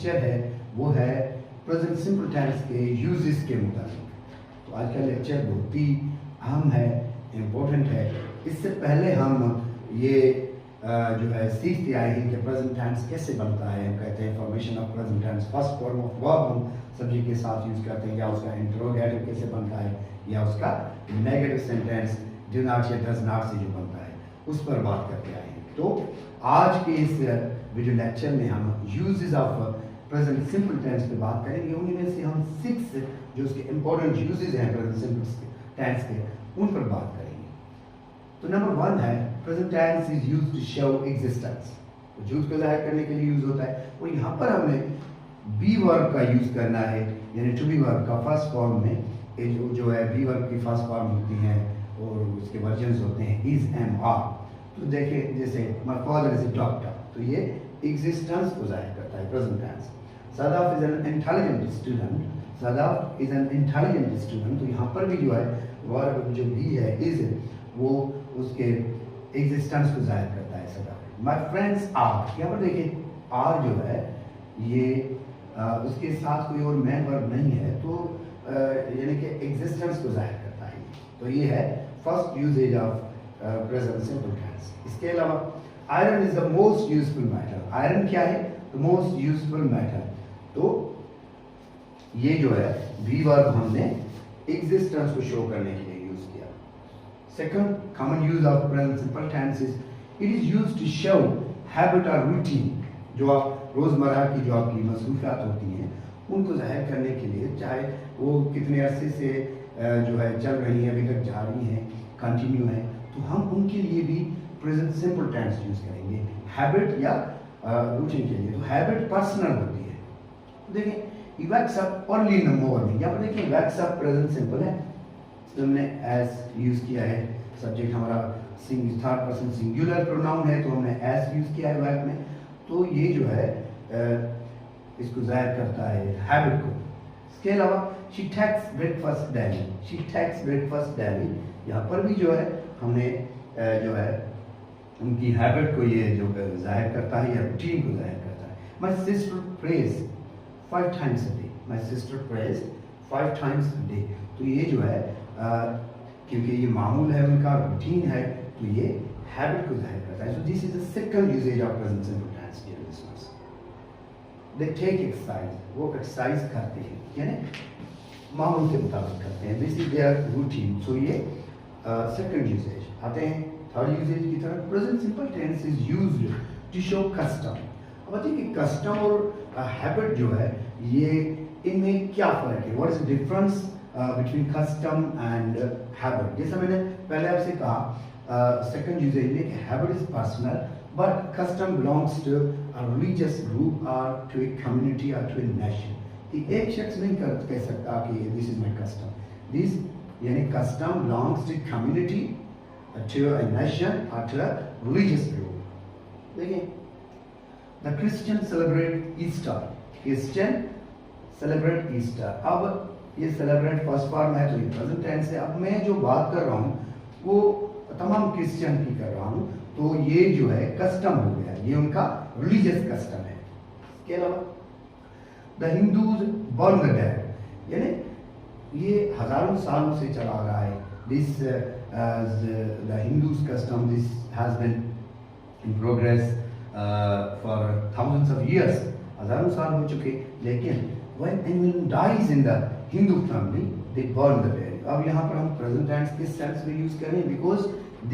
Lecture है वो है प्रेजेंट सिंपल टेंस के यूजेस के मुताबिक। तो आज का लेक्चर बहुत ही अहम है, इम्पोर्टेंट है। इससे पहले हम ये जो है सीखते आए हैं कि प्रेजेंट टेंस कैसे बनता है। हम कहते हैं formation of present tense, first form of verb हम सब्जेक्ट के साथ यूज करते हैं, या उसका इंटरोगेटिव कैसे बनता है, या उसका नेगेटिव सेंटेंस डू नॉट या डज नॉट से जो बनता है, उस पर बात करते आए हैं। तो आज के इस वीडियो लेक्चर में हम uses of present simple tense पे बात करेंगे। उनमें से हम 6 जो उसके इंपॉर्टेंट यूजेस हैं प्रेजेंट सिंपल टेंस के, उन पर बात करेंगे। तो नंबर 1 है present tense is used to show existence, वजूद को जाहिर करने के लिए यूज होता है। और यहाँ पर हमने बी वर्ब का यूज करना है, यानी टू बी वर्ब का फर्स्ट फॉर्म में जो है बी वर्ब की फर्स्ट फॉर्म होती है और उसके वर्जन्स होते हैं इज एम आर। तो देखिए जैसे my father is a doctor, तो ये एग्जिस्टेंस को जाहिर करता है present tense. Sadaf is an intelligent student, Sadaf is an intelligent student. तो यहाँ पर भी जो है वर्ब जो बी है इज, वो उसके एग्जिस्टेंस को जाहिर करता है सदाफ। माय फ्रेंड्स आर, यहाँ पर देखिए आर जो है ये उसके साथ कोई और मेन वर्ब नहीं है, तो यानी कि एग्जिस्टेंस को जाहिर करता है। तो ये है first uses of present simple tense. इसके अलावा iron is the most useful matter, iron क्या है, द मोस्ट यूजफुल मैटर। तो ये जो है बी वर्ब हमने एग्जिस्टेंस को शो करने के लिए यूज किया। Second common use of present simple tense is it is used to show habit और रूटीन, जो आप रोजमर्रा की जो आपकी मसरूफियात होती हैं उनको जाहिर करने के लिए, चाहे वो कितने अरसे से जो है चल रही हैं, अभी तक जारी हैं, कंटिन्यू है, तो हम उनके लिए भी प्रेजेंट सिंपल टेंस यूज करेंगे हैबिट या रूटीन के लिए। तो हैबिट पर्सनल होती है। तो देखिए he wakes up early in the morning, यहाँ पर देखिए wakes up प्रेजेंट सिंपल है, तो हमने as यूज किया है। सब्जेक्ट हमारा थर्ड पर्सन सिंगुलर प्रोनाउन है, तो हमने as यूज किया है wake में। तो ये जो है इसको जाहिर करता है हैबिट को। इसके अलावा she takes breakfast daily, she takes breakfast daily, यहाँ पर भी जो है हमने जो है उनकी हैबिट को ये जो जाहिर करता है या रूटीन को जाहिर करता है। My sister prays 5 times a day, my sister prays 5 times a day। तो ये जो है क्योंकि ये मामूल है उनका, रूटीन है, तो ये हैबिट को जाहिर करता है। So this is the second usage of present simple tense, dear listeners। They take exercise, वो एक्सरसाइज करते हैं, यानी मामूल के मुताबिक करते हैं। This is their routine। So ये second usage। आते हैं थर्ड यूजेज की तरफ। Present simple tense is used to show custom. अब बताइए कि कस्टम और हैबिट जो है ये इनमें क्या फर्क है, what is the difference between custom and habit. जैसा मैंने पहले आपसे कहा सेकंड यूजेज में कि habit is personal but custom belongs to a religious group और टू ए कम्युनिटी और टू ए नेशन। एक शख्स नहीं कह सकता कि this is my custom, this यानी custom belongs to community, to a nation or to a religious group। देखिए the Christian celebrate Easter, Christian celebrate Easter। अब ये celebrate फर्स्ट फॉर्म है, तो ये प्रेजेंट टेंस है। अब मैं जो बात कर रहा हूँ वो तमाम क्रिश्चियन की कर रहा हूँ, तो ये जो है कस्टम हो गया, ये उनका रिलीजियस कस्टम है। इसके अलावा the Hindus burn the dead, यानी ये हजारों सालों से चला आ रहा है। This as the Hindus custom, this has been in progress for thousands of years, हजारों साल हो चुके। लेकिन when anyone dies in the Hindu family, they burn the dead। अब यहाँ पर हम present tense किस sense में use करें, because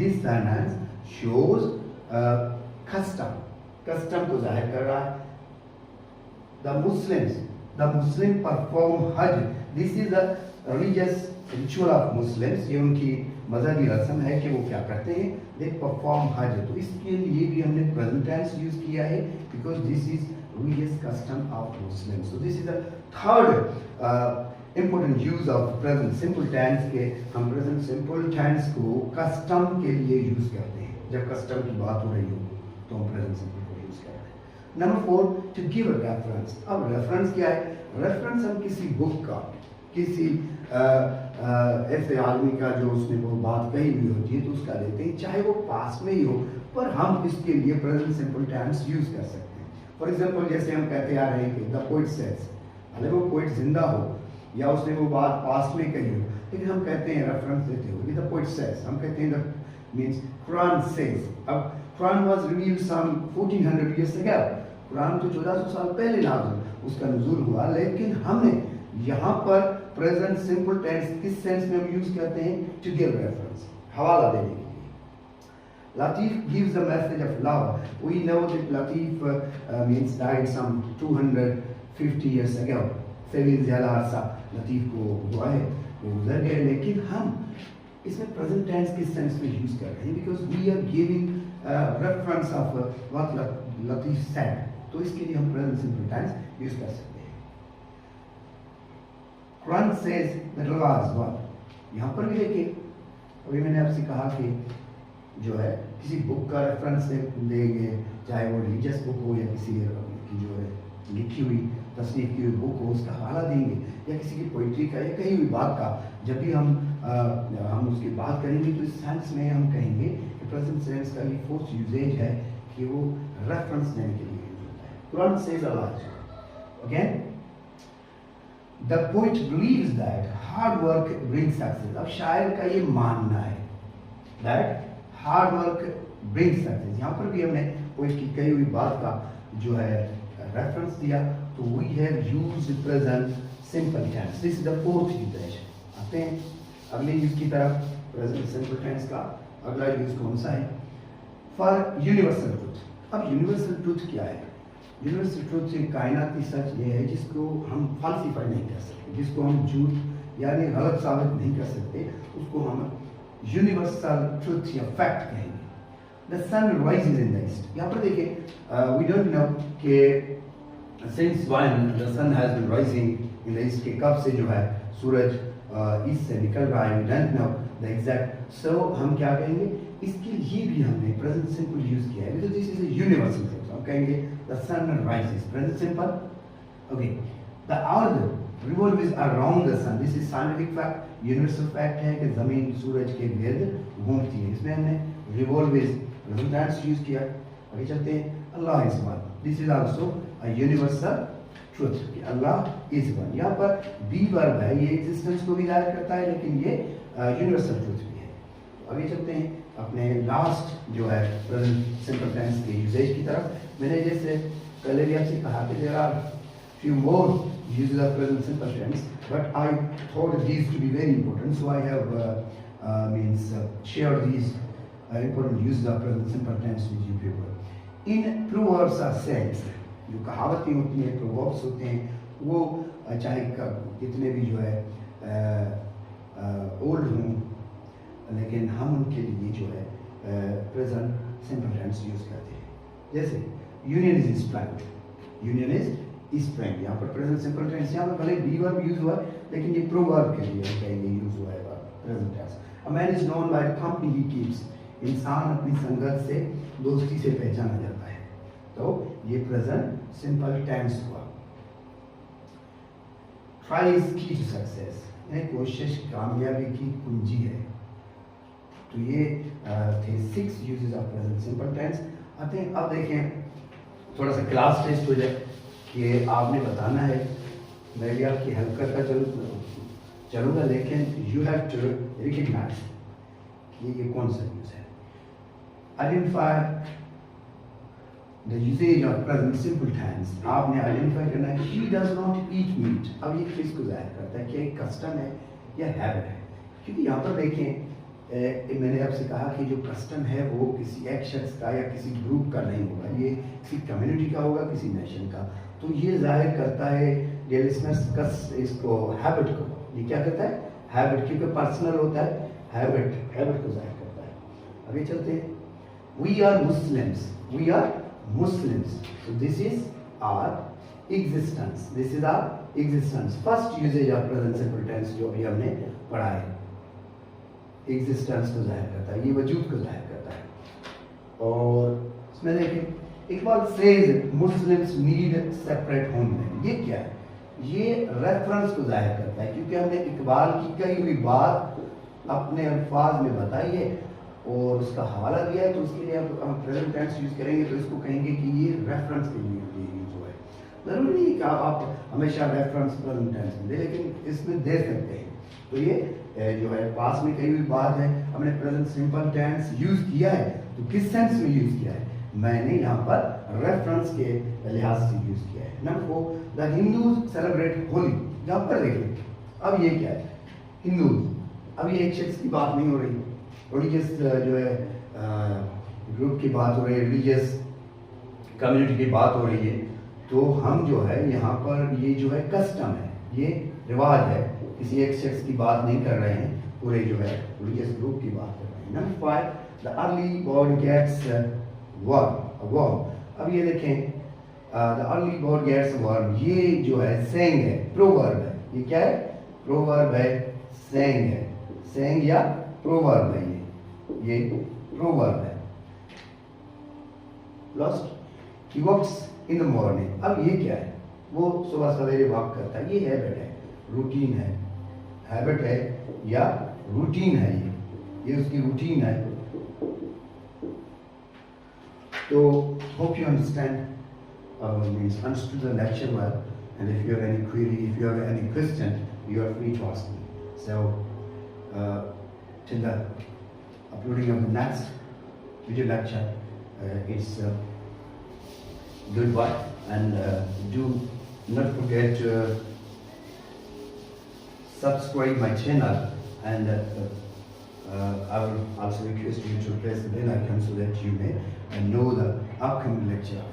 this sentence shows custom, custom को जाहिर कर रहा है। The Muslim perform Hajj, this is the religious ritual of Muslims, ये उनकी मजहबी रस्म है कि वो क्या करते हैं, they perform Hajj। तो इसके लिए भी हमने present tense यूज किया है, because this is religious custom of Muslims। So this is the third important use of present simple tense के हम present simple tense को custom के लिए यूज करते हैं। जब custom की बात हो रही हो तो हम present simple को यूज करते हैं। Number 4 to give a reference। अब reference क्या है, reference हम किसी बुक का, किसी ऐसे आदमी का जो उसने वो बात कही हुई होती है तो उसका लेते हैं, चाहे वो पास में ही हो, पर हम इसके लिए प्रेजेंट सिंपल टेंस यूज कर सकते हैं। फॉर एग्जाम्पल जैसे हम कहते आ रहे हैं कि द पोइट सेज, भले वो पोइट जिंदा हो या उसने वो बात पास्ट में कही हो, लेकिन हम कहते हैं रेफरेंस देते हुए द पोइट सेज, हम कहते हैं मींस कुरान सेज। अब Quran was revealed some 1400 years ago, Quran तो 1400 साल पहले नाज़िल उसका नुज़ूल हुआ, लेकिन हमने यहाँ पर प्रेजेंट सिंपल टेंस किस सेंस में हम यूज करते हैं? टू गिव रेफरेंस, हवाला देने के लिए। Latif gives the message of love. We know that Latif means died some 250 years ago. तवील ज़्यादा अरसा लतीफ़ को हुआ है, वो गुजर गए, लेकिन हम इसमें प्रेजेंट टेंस किस सेंस में यूज कर रहे हैं? Because we are giving reference of what Latif said, तो इसके लिए हम प्रेजेंट सिंपल टेंस यूज कर सकते हैं। Quran says that Allah is one, यहाँ पर भी देखिए, अभी मैंने आपसे कहा कि जो है किसी बुक का रेफरेंस देंगे, चाहे वो रिलीजियस बुक हो या किसी की जो है लिखी हुई तस्नीफ की हुई बुक हो, उसका हवाला देंगे, या किसी की पोइट्री का या कहीं हुई बात का, जब भी हम उसकी बात करेंगे तो इस सेंस में हम कहेंगे कि प्रेजेंट सेंस का ये फोर्थ यूजेज है कि वो रेफरेंस देने के लिए यूज होता है। Quran says Allah again, the poet believes that hard work brings success. अब शायर का ये मानना है that hard work brings success. यहाँ पर भी हमने पोइट की कही हुई बात का जो है रेफरेंस दिया, तो we have used present simple tense. This is the fourth uses. आते हैं अगले यूज की तरफ। प्रेजेंट सिंपल टेंस का अगला यूज कौन सा है? For universal truth. अब यूनिवर्सल ट्रूथ क्या है? यूनिवर्सल ट्रूथ एक कायनाती सच ये है जिसको हम फाल्सीफाई नहीं कर सकते, जिसको हम झूठ यानी गलत साबित नहीं कर सकते, उसको हम यूनिवर्सल ट्रूथ या फैक्ट कहेंगे। The sun rises in the east. यहाँ पर देखिए, वी डोंट नो कि since when the sun has been rising in the east, के कब से जो है सूरज ईस्ट से निकल रहा है, we don't know the exact. So हम क्या कहेंगे? इसके लिए भी हमने प्रेजेंट सिंपल यूज किया है, because this is a universal truth. हम कहेंगे the sun rises, present simple. Okay, the earth revolves around the sun. This is scientific fact, universal fact है कि जमीन सूरज के गिर्द घूमती है। इसमें हमने revolves present tense यूज किया। आगे चलते हैं। Allah is one. This is also a universal truth कि अल्लाह इज वन। यहाँ पर बी वर्ब है, ये एग्जिस्टेंस को भी जाहिर करता है, लेकिन ये यूनिवर्सल ट्रूथ भी है। आगे चलते हैं अपने लास्ट जो है प्रेजेंट सिंपल टेंस के यूजेज की तरफ। मैंने जैसे पहले भी आपसे कहा कि there are few more uses of present simple tense, but I thought these to be very important, so I have shared these important uses of present simple tense with you people. In proverbs are sayings, जो कहावतें होती हैं, proverbs होते हैं, वो चाहे कितने भी जो है ओल्ड हों, लेकिन हम उनके लिए जो है प्रेजेंट सिंपल टेंस यूज करते हैं। जैसे union is strength, union is strength. यहाँ पर प्रेजेंट सिंपल टेंस, यहाँ पर भले बी वर्ब यूज हुआ है, लेकिन ये प्रोवर्ब के लिए कहेंगे यूज हुआ है present tense. A man is known by the company he keeps. इंसान अपनी संगत से, दोस्ती से पहचाना जाता है, तो ये प्रेजेंट सिंपल टेंस हुआ। Try is key to success, कोशिश कामयाबी की कुंजी है। तो ये थे 6 uses of present simple tense. आते हैं अब देखें, थोड़ा सा क्लास टेस्ट हो जाए कि आपने बताना है, मैं भी आपकी हेल्प करता चलूँगा, लेकिन यू हैव टू रिकग्नाइज कि ये कौन सा यूज है। Identify the usage of present simple tense. आपने आइडेंटिफाई करना है he does not eat meat. अब ये किसको जाहिर करता है? कि एक कस्टम है या हैबिट है? क्योंकि यहाँ पर देखें, मैंने आपसे कहा कि जो कस्टम है वो किसी एक शख्स का या किसी ग्रुप का नहीं होगा, ये किसी कम्युनिटी का होगा, किसी नेशन का। तो ये जाहिर करता है इसको हैबिट को, ये क्या करता है? हैबिट, क्योंकि पर्सनल होता है, हैबिट को जाहिर करता है। अभी चलते हैं। We are Muslims, we are Muslims, so this is our existence, this is our existence। First uses of present simple tense जो अभी हमने पढ़ा है, एग्जिस्टेंस को जाहिर करता है, ये वजूद को जाहिर करता है। और इसमें देखें, Iqbal says Muslims need separate homeland. ये क्या है? ये रेफरेंस को जाहिर करता है, क्योंकि हमने इकबाल की कही हुई बात अपने अल्फाज में बताई है और उसका हवाला दिया है, तो उसके लिए अब हम प्रेजेंट टेंस यूज करेंगे, तो इसको कहेंगे कि ये रेफरेंस के लिए जरूरी नहीं कि आप हमेशा रेफरेंस प्रेजेंट टेंस में दें, लेकिन इसमें दे सकते हैं। तो ये जो है पास में कही हुई बात है, हमने प्रेजेंट सिंपल टेंस यूज किया है, तो किस सेंस में यूज किया है? मैंने यहाँ पर रेफरेंस के लिहाज से यूज किया है। Number 4, the Hindus celebrate Holi. यहाँ पर देखिए, अब ये क्या है? हिंदूज। अब ये एक शख्स की बात नहीं हो रही, रिलीजियस जो है ग्रुप की बात हो रही है, रिलीजियस कम्युनिटी की बात हो रही है। तो हम जो है यहाँ पर ये जो है कस्टम है, ये रिवाज है, किसी एक शख्स की बात नहीं कर रहे हैं, पूरे जो है रिलीजियस ग्रुप की बात कर रहे हैं। Number 5, the early born gets worm. अब ये देखें, the early born gets worm, ये जो है सेंग है, प्रोवर्ब है। ये क्या है? प्रोवर्ब है, सेंग है, सेंग या प्रोवर्ब है, ये प्रोवर्ब है। Last, he walks in the morning। अब ये क्या है? वो सुबह सवेरे वॉक करता है, ये हैबिट है, रूटीन है, हैबिट है या रूटीन है, ये उसकी रूटीन है। तो hope you understood the lecture well, and if you have any query, if you have any question, you are free to ask me. So till the uploading of the next video lecture, it's goodbye, and do not forget to subscribe my channel, and I will also request you to press the bell icon so that you may know the upcoming lecture.